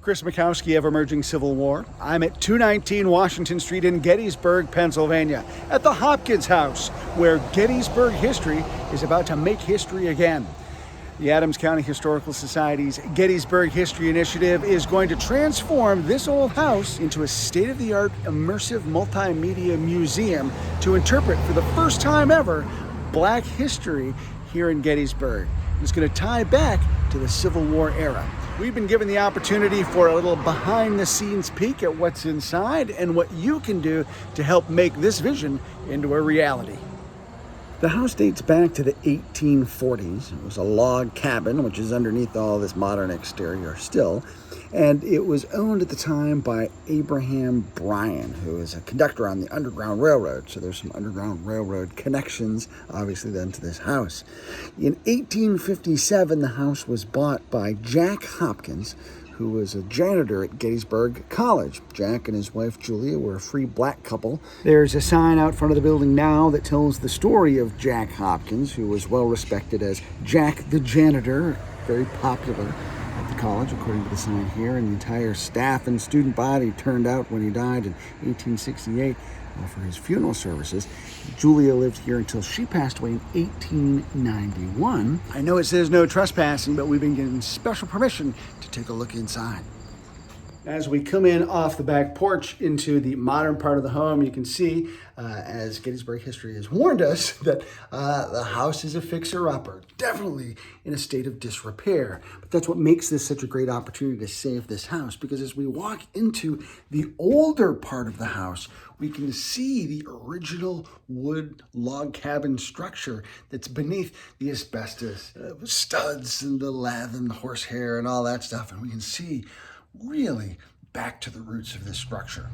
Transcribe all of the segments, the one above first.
Chris Mackowski of Emerging Civil War. I'm at 219 Washington Street in Gettysburg, Pennsylvania, at the Hopkins House, where Gettysburg History is about to make history again. The Adams County Historical Society's Gettysburg History Initiative is going to transform this old house into a state-of-the-art immersive multimedia museum to interpret for the first time ever Black history here in Gettysburg. It's going to tie back to the Civil War era. We've been given the opportunity for a little behind-the-scenes peek at what's inside and what you can do to help make this vision into a reality. The house dates back to the 1840s. It was a log cabin, which is underneath all this modern exterior still. And it was owned at the time by Abraham Bryan, who is a conductor on the Underground Railroad. So there's some Underground Railroad connections, obviously, then to this house. In 1857, the house was bought by Jack Hopkins, who was a janitor at Gettysburg College. Jack and his wife Julia were a free black couple. There's a sign out front of the building now that tells the story of Jack Hopkins, who was well respected as Jack the Janitor, very popular at the college, according to the sign here. And the entire staff and student body turned out when he died in 1868 for his funeral services. Julia lived here until she passed away in 1891. I know it says no trespassing, but we've been given special permission to take a look inside. As we come in off the back porch into the modern part of the home, you can see, as Gettysburg History has warned us, that the house is a fixer-upper, definitely in a state of disrepair. But that's what makes this such a great opportunity to save this house, because as we walk into the older part of the house, we can see the original wood log cabin structure that's beneath the asbestos, studs and the lath and the horsehair and all that stuff. And we can see really back to the roots of this structure.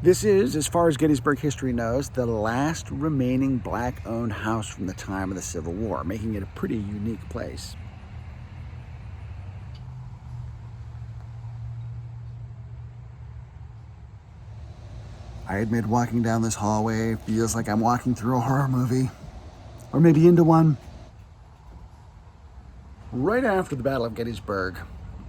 This is, as far as Gettysburg history knows, the last remaining black-owned house from the time of the Civil War, making it a pretty unique place. I admit, walking down this hallway feels like I'm walking through a horror movie, or maybe into one. Right after the Battle of Gettysburg,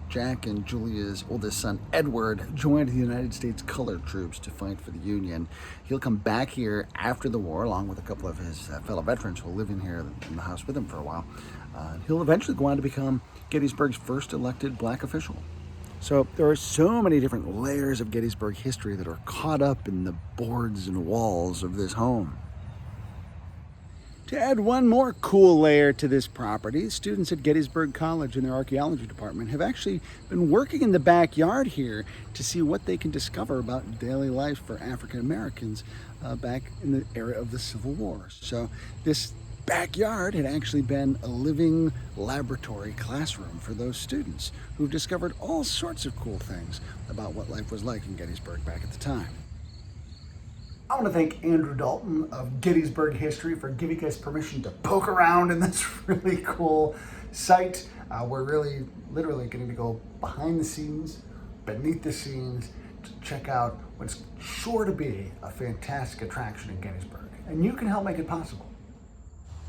Jack and Julia's oldest son, Edward, joined the United States colored troops to fight for the Union. He'll come back here after the war, along with a couple of his fellow veterans who will live in here in the house with him for a while. He'll eventually go on to become Gettysburg's first elected black official. So there are so many different layers of Gettysburg history that are caught up in the boards and walls of this home. To add one more cool layer to this property, students at Gettysburg College in their archaeology department have actually been working in the backyard here to see what they can discover about daily life for African Americans back in the era of the Civil War. So this backyard had actually been a living laboratory classroom for those students who've discovered all sorts of cool things about what life was like in Gettysburg back at the time. I want to thank Andrew Dalton of Gettysburg History for giving us permission to poke around in this really cool site. We're really, literally getting to go behind the scenes, beneath the scenes, to check out what's sure to be a fantastic attraction in Gettysburg. And you can help make it possible.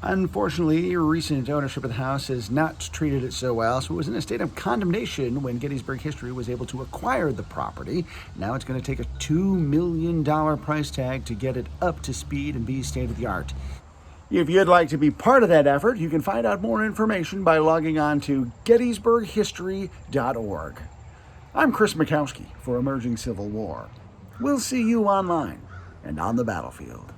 Unfortunately, recent ownership of the house has not treated it so well, so it was in a state of condemnation when Gettysburg History was able to acquire the property. Now it's going to take a $2 million price tag to get it up to speed and be state-of-the-art. If you'd like to be part of that effort, you can find out more information by logging on to gettysburghistory.org. I'm Chris Mackowski for Emerging Civil War. We'll see you online and on the battlefield.